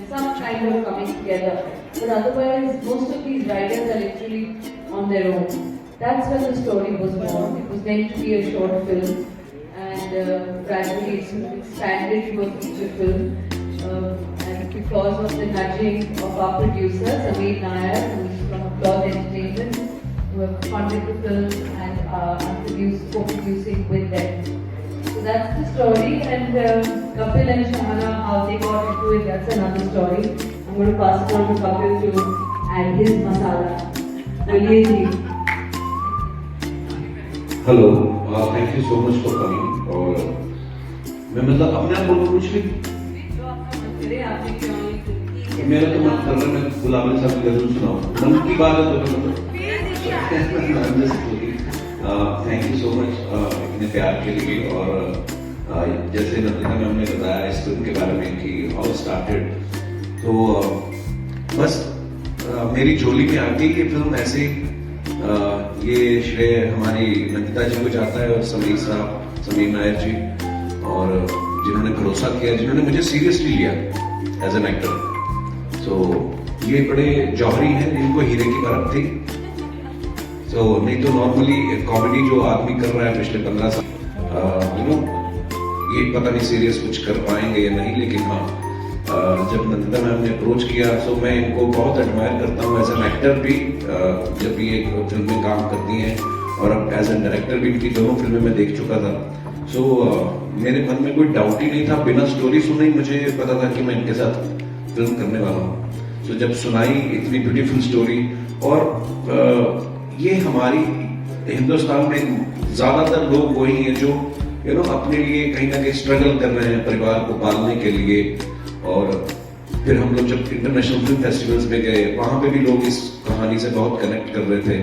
some kind of coming together. But otherwise, most of these writers are literally on their own. That's when the story was born. It was meant to be a short film, and gradually it's expanded to a feature film. And because of the nudging of our producer, Sameer Nair, who is from Applause Entertainment, who have funded the film and are co-producing with them. So that's the story, and Kapil and Shahana, how they got into it, that's another story. I'm going to pass it on to Kapil to add his masala. बोलिए जी. Hello, thank you so much for coming. और मैं मतलब अपने आप को कुछ भी मेरा तो मन कर रहा है, मैं गुलाम साहब की गजल सुनाऊं. मन की बात है तो थैंक यू सो मच इतने प्यार के लिए. और जैसे नंदिता मैम ने बताया इस फिल्म के बारे में कि हाउ स्टार्टेड, तो बस मेरी झोली में आती ये फिल्म ऐसे ही. ये श्रेय हमारी नंदिता जी को जाता है और समीर नायर जी, और जिन्होंने भरोसा किया, जिन्होंने मुझे सीरियसली लिया एज एन एक्टर. तो ये बड़े जौहरी हैं जिनको हीरे की परख थी. तो नहीं तो नॉर्मली कॉमेडी जो आदमी कर रहा है पिछले 15 साल, यू नो, ये पता नहीं सीरियस कुछ कर पाएंगे या नहीं. लेकिन हाँ, जब नंदिता मैम ने अप्रोच किया तो मैं इनको बहुत एडमायर करता हूँ एज एन एक्टर भी. जब ये एक फिल्म में काम करती हैं और अब एज एन डायरेक्टर भी इनकी दोनों फिल्में मैं देख चुका था. सो मेरे मन में कोई डाउट ही नहीं था. बिना स्टोरी सुने ही मुझे पता था कि मैं इनके साथ फिल्म करने वाला हूँ. सो जब सुनाई इतनी ब्यूटीफुल स्टोरी, और ये हमारी हिंदुस्तान में ज्यादातर लोग वही हैं जो यू नो अपने लिए कहीं ना कहीं स्ट्रगल कर रहे हैं परिवार को पालने के लिए. और फिर हम लोग जब इंटरनेशनल फिल्म फेस्टिवल्स में गए, वहां पे भी लोग इस कहानी से बहुत कनेक्ट कर रहे थे.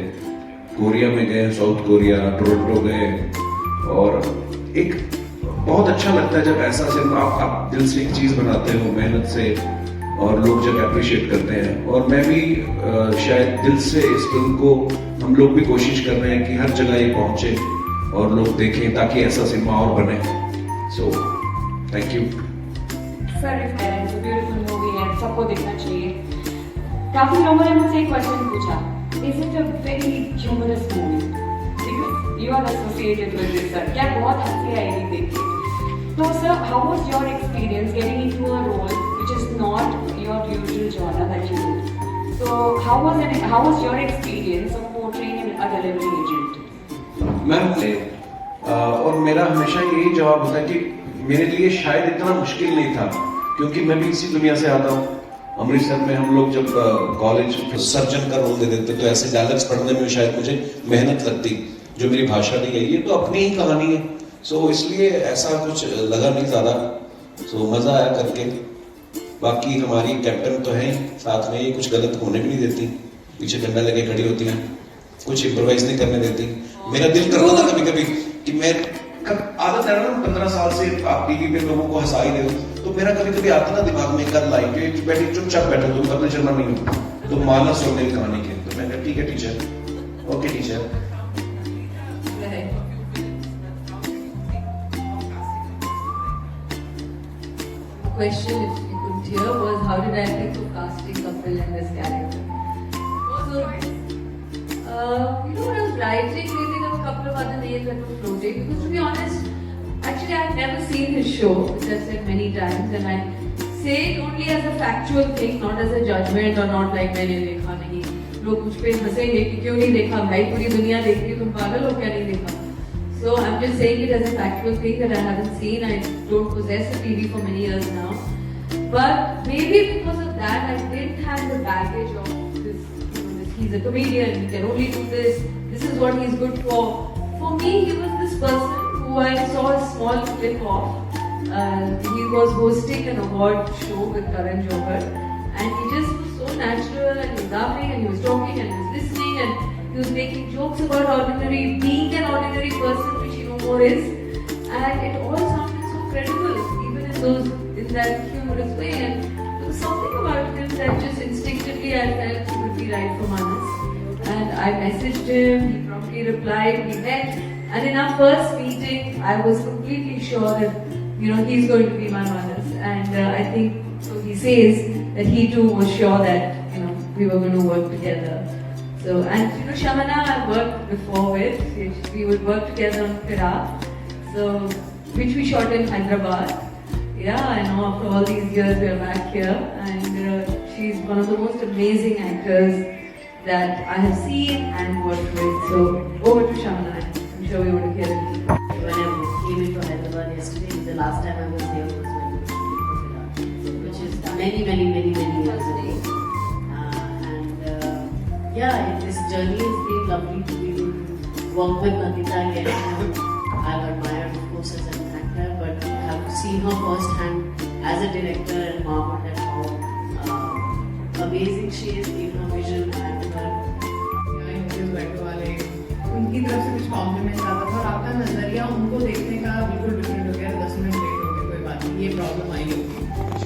कोरिया में गए, साउथ कोरिया, टोरंटो गए, और एक बहुत अच्छा लगता है जब ऐसा सिर्फ आप दिल से एक चीज बनाते हो मेहनत से, और लोग जब अप्रिशिएट करते हैं. और मैं भी शायद दिल से इस फिल्म को, हम लोग भी कोशिश कर रहे हैं कि हर जगह ये पहुंचे और लोग देखें, ताकि ऐसा सिनेमा और बने. So thank you. Sir, it's a beautiful movie है, सबको देखना चाहिए. काफी लोगों ने मुझसे एक क्वेश्चन पूछा, is it a very humorous movie? Because you are associated with this sir. क्या बहुत हंसी आएगी देख के. तो sir, how was your experience getting into a role which is not your usual genre that you do? So how was your experience of portraying a delivery agent? Ma'am, और मेरा हमेशा यही जवाब होता है कि मेरे लिए शायद इतना मुश्किल नहीं था, क्योंकि मैं भी इसी दुनिया से आता हूँ. अमृतसर में हम लोग जब कॉलेज सर्जन का रोल दे देते तो ऐसे डायलॉग्स पढ़ने में शायद मुझे मेहनत लगती, जो मेरी भाषा नहीं है. ये तो अपनी ही कहानी है. सो इसलिए ऐसा कुछ लगा नहीं ज्यादा. सो मजा आया करके. बाकी हमारी कैप्टन तो है साथ में, ये कुछ गलत होने भी नहीं देती, पीछे डंडा लेके खड़ी होती हैं, कुछ इम्प्रोवाइज नहीं करने देती. मेरा दिल करता था कभी कभी कि मैं, आदत है ना 15 साल से आप टीवी पे लोगों को हंसा ही रहे हो, तो मेरा कभी कभी आता ना दिमाग में कर लाइन के बैठी चुपचाप बैठो, तुम कभी शर्मा नहीं हो, तुम माना सुन मेरी कहानी के. तो मैंने ठीक है teacher, okay teacher. Question, if you could hear, was how did I think of casting Kapil in this character? So, when I was writing, maybe there were a couple of other names that were floating. Because to be honest, actually I've never seen his show, which I've said many times, and I say it only as a factual thing, not as a judgment or not like मैंने देखा नहीं. लोग मुझ पे हंसेंगे कि क्यों नहीं देखा भाई, पूरी दुनिया देख रही, तुम पागल हो क्या नहीं देखा. So I'm just saying it as a factual thing that I haven't seen. I don't possess a TV for many years now. But maybe because of that, I didn't have the baggage of this, he's a comedian, he can only do this is what he's good for. For me, he was this person who I saw a small clip of. He was hosting an award show with Karan Johar, and he just was so natural, and he was laughing, and he was talking, and he was listening, and he was making jokes about being an ordinary person, which he no more is, and it all sounded so credible, even in that humorous way. And there was something about him that just instinctively I felt he would be right for Manas. And I messaged him, he promptly replied, we met, and in our first meeting, I was completely sure that he's going to be my Manas, and I think so. He says that he too was sure that we were going to work together. So, and Shamana I've worked before with. We would work together on Fira, so which we shot in Hyderabad. Yeah, I know after all these years we are back here, and she's one of the most amazing actors that I have seen and worked with. So over to Shamana. I'm sure we want to hear it. When I came into Hyderabad yesterday, the last time I was there was when we shooting for Fira, which is many years ago. Yeah, this journey has been lovely to be able to work with Nandita again. I've admired, of course, as an actor, but I have seen her firsthand as a director and marveled at how amazing she is in her vision and her. बैठो वाले उनकी तरफ से कुछ complement आता था और आपका नजरिया उनको देखने का बिल्कुल डिफरेंट हो गया। 10 मिनट लेट हो गए, कोई बात नहीं, ये प्रॉब्लम आई होगी।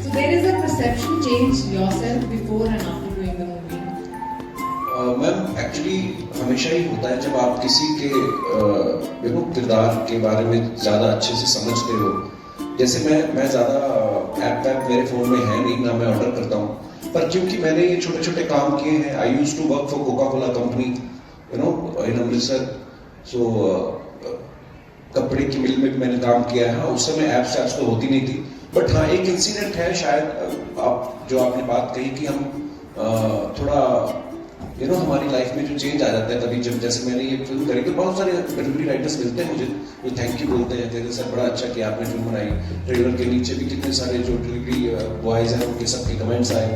So there is a perception change yourself before and after doing the movie. Ma'am actually हमेशा ही होता है जब आप किसी के किरदार के बारे में ज़्यादा अच्छे से समझते हो। जैसे मैं ज़्यादा ऐप मेरे फ़ोन में है नहीं, ना मैं ऑर्डर करता हूँ, पर क्योंकि मैंने ये छोटे छोटे काम किए हैं। I used to work for Coca Cola company in Amritsar. So कपड़े की मिल में भी मैंने काम किया है। उस समय ऐप्स तो होती नहीं थी, बट हाँ एक इंसिडेंट है शायद आप जो आपने बात कही कि हम थोड़ा हमारी लाइफ में जो चेंज आ जाता है कभी, जब जैसे मैंने ये फिल्म करी तो बहुत सारे डिलीवरी राइटर्स मिलते हैं मुझे, वो थैंक यू बोलते हैं, तेरे सर बड़ा अच्छा किया आपने फिल्म बनाई। ट्रेलर के नीचे भी कितने सारे जो डिलीवरी बॉयज हैं उनके सबके कमेंट्स आए।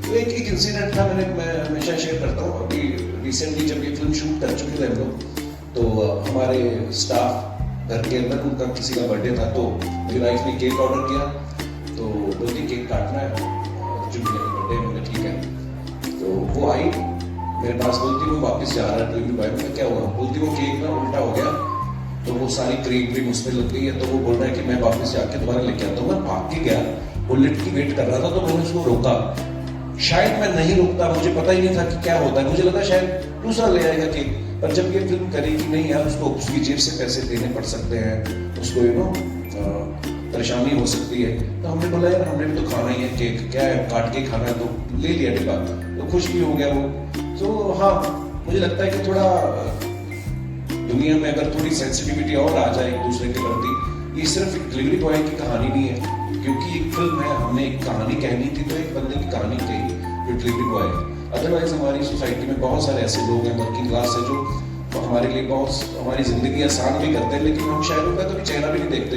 तो एक इंसिडेंट था, मैं हमेशा शेयर करता हूँ। अभी रिसेंटली जब ये फिल्म शूट कर चुके थे हम लोग, तो हमारे स्टाफ घर के अंदर उनका किसी का बर्थडे था, तो मेरी वाइफ ने केक ऑर्डर किया, तो बोलती केक काटना है जुबिया का बर्थडे। मैंने ठीक है, तो वो आई मेरे पास, बोलती वो वापस जा रहा है डिलीवरी बॉय में। क्या हुआ? बोलती वो केक ना उल्टा हो गया, तो वो सारी क्रीम उसमें लग गई है। तो वो बोल रहा है कि मैं वापस जाके दोबारा लेके आता हूँ। मैं भाग के गया, बुलेट की वेट कर रहा था, तो मैंने उसको रोका। शायद मैं नहीं रुकता, मुझे पता ही नहीं था कि क्या होता है, मुझे लगा शायद दूसरा ले आएगा केक। पर जब ये फिल्म करेगी नहीं यार, उसको उसकी जेब से पैसे देने पड़ सकते हैं, उसको परेशानी हो सकती है। तो हमने बोला यार हमने भी तो खाना ही है केक, क्या है काट के खाना है, तो ले लिया डिब्बा, तो खुश भी हो गया वो। तो हाँ मुझे लगता है कि थोड़ा दुनिया में अगर थोड़ी सेंसिटिविटी और आ जाए एक दूसरे के प्रति। ये सिर्फ एक डिलीवरी बॉय की कहानी नहीं है, क्योंकि एक फिल्म है, हमने एक कहानी कहनी थी तो एक बंदे की कहानी कही जो डिलीवरी बॉय है। अदरवाइज हमारी सोसाइटी में बहुत सारे ऐसे लोग हैं वर्किंग क्लास से जो हमारे लिए बहुत हमारी जिंदगी आसान भी करते हैं, लेकिन हम शायद उनका कभी चेहरा भी नहीं देखते।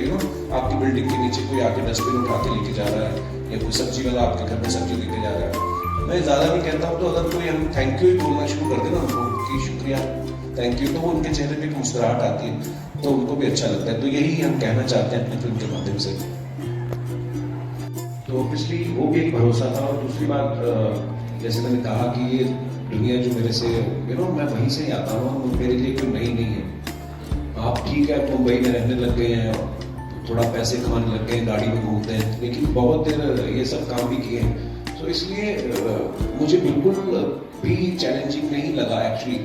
आपकी बिल्डिंग के नीचे कोई आके डस्टबिन उठा के लेके जा रहा है, या कोई सब्जी वाला आपके घर में सब्जी लेके जा रहा है। मैं ज़्यादा नहीं कहता हूँ, तो अगर कोई हम थैंक यू ही बोलना शुरू कर देना उनको कि शुक्रिया थैंक यू, तो वो उनके चेहरे पे एक मुस्कुराहट आती है, तो उनको भी अच्छा लगता है। तो यही हम कहना चाहते हैं अपनी फिल्म के माध्यम से। तो ऑब्वियसली वो भी एक भरोसा था। और दूसरी बात, जैसे मैंने कहा कि ये दुनिया जो मेरे से मैं वहीं से ही आता हूँ, मेरे लिए कोई नई नहीं है। आप ठीक है मुंबई में रहने लग गए हैं, थोड़ा पैसे कमाने लग गए हैं, गाड़ी में घूमते हैं, लेकिन बहुत देर ये सब काम भी किए हैं। तो इसलिए मुझे बिल्कुल भी चैलेंजिंग नहीं लगा एक्चुअली,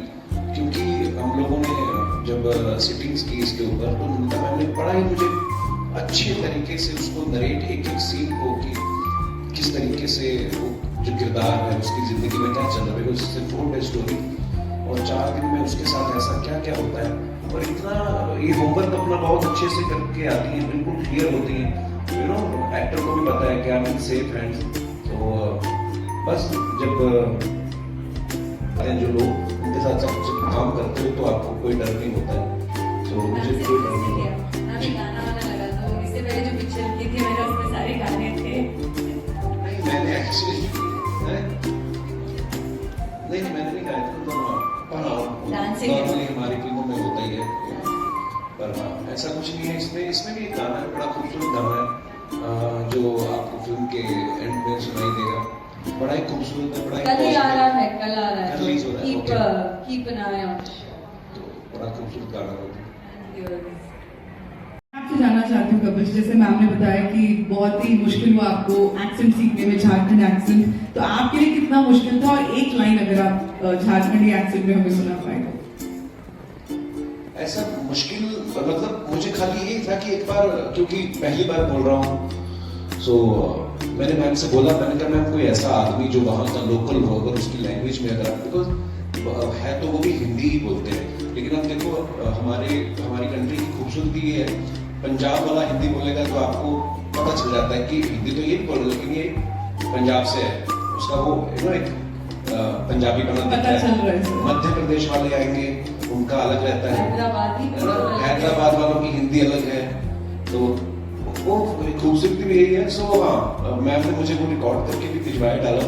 क्योंकि हम लोगों ने जब सिटिंग्स की इसके ऊपर, तो नंदिता मैम ने बड़ा ही मुझे अच्छे तरीके से उसको नरेट एक सीन को कि किस तरीके से वो जो किरदार है उसकी ज़िंदगी में क्या चल रहा है, उससे 4 डे स्टोरी, और 4 दिन में उसके साथ ऐसा क्या क्या होता है। और इतना ये होमवर्क अपना बहुत अच्छे से करके आती है, बिल्कुल क्लियर होती है। एक्टर को भी पता है क्या मैं सेफ हैंड। तो बस जब जो लोग उनके साथ सब काम करते हो तो आपको कोई डर नहीं होता है। तो मुझे कोई डर नहीं है। गाना वाना लगा, तो इससे पहले जो पिक्चर की थी मेरे उसमें सारे गाने थे। मैंने एक्चुअली नहीं मैंने नहीं गाया था, तो डांसिंग नॉर्मली हमारी फिल्मों में होता ही है, पर हाँ ऐसा कुछ नहीं है। इसमें भी एक गाना है, बड़ा खूबसूरत गाना है, जो आपको फिल्म के एंड में सुनाई देगा। बड़ा ही खूबसूरत है, बड़ा कल ही आ रहा है, कल रिलीज हो रहा है। Keep an I on. तो बड़ा खूबसूरत गाना होगा। आपसे जानना चाहती हूँ कपिल, जैसे मैम ने बताया कि बहुत ही मुश्किल हुआ आपको एक्सेंट सीखने में, झारखंड एक्सेंट, तो आपके लिए कितना मुश्किल था? और एक लाइन अगर आप झारखंडी एक्सेंट में हमें सुना पाए तो। ऐसा मुश्किल मतलब मुझे खाली यही था कि एक बार, क्योंकि पहली बार बोल रहा हूँ, सो मैंने मैम से बोला, मैंने कहा मैम कोई ऐसा आदमी जो वहाँ का लोकल हो, अगर उसकी लैंग्वेज में अगर आप, बिकॉज है तो वो भी हिंदी ही बोलते हैं, लेकिन अब देखो हमारी कंट्री की खूबसूरती ये है, पंजाब वाला हिंदी बोलेगा तो आपको पता चल जाता है कि हिंदी तो ये बोल रहे, लेकिन ये पंजाब से है, उसका वो एक पंजाबी बना पता दिखता चल रहा है। मध्य प्रदेश वाले आएंगे, उनका अलग रहता है, हैदराबादी है ना, हैदराबाद वालों की हिंदी अलग है, तो वो खूबसूरती भी यही है। सो हाँ, मैम ने मुझे वो रिकॉर्ड करके भी भिजवाया, डाला,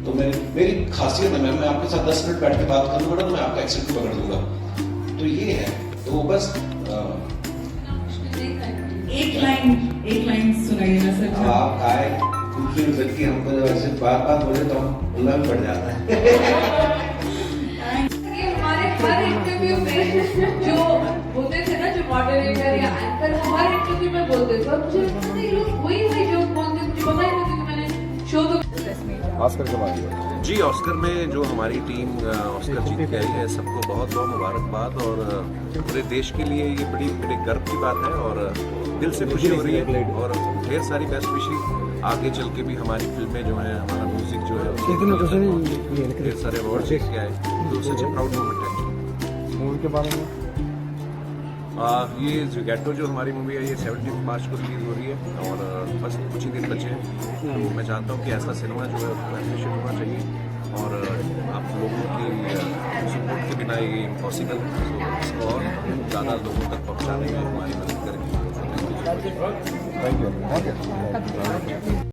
तो मेरी खासियत है मैम, मैं आपके साथ 10 मिनट बैठ के बात करूंगा ना, तो मैं आपका एक्सेंट पकड़ दूंगा, तो ये है, तो बस एक लाइन सुनाइए ना सर। आप आए खूबसूरत लड़की, हमको जब ऐसे बात बोले तो हम उल्ला भी पड़ जाता है। ये हमारे हर इंटरव्यू में जो होते थे ना, जो मॉडरेटर या एंकर हमारे इंटरव्यू में बोलते थे, और मुझे लगता था ये लोग वही जो बोलते, मुझे पता ही नहीं था कि मैंने शो तो ऑस्कर के बाद जी, ऑस्कर में जो हमारी टीम ऑस्कर जीत के आई है, सबको बहुत बहुत मुबारकबाद, और पूरे देश के लिए ये बड़े गर्व की बात है, और दिल से खुशी हो रही है, और ढेर सारी बेस्ट विशेस आगे चल के भी हमारी फिल्में जो हैं, हमारा म्यूजिक जो है, ढेर सारे अवार्ड जीत के आए, तो सच ए प्राउड मोमेंट है। मूवी के बारे में ये जुगैटो जो हमारी मूवी है, ये 17 मार्च को रिलीज हो रही है, और बस कुछ ही दिन बचे हैं, तो मैं चाहता हूँ कि ऐसा सिनेमा जो है उसको एप्रिशिएट होना चाहिए, और आप लोगों की सपोर्ट के बिना ये इम्पॉसिबल है, तो इसको और ज़्यादा लोगों तक पहुँचाने में हमारी मदद करेगी। Thank you.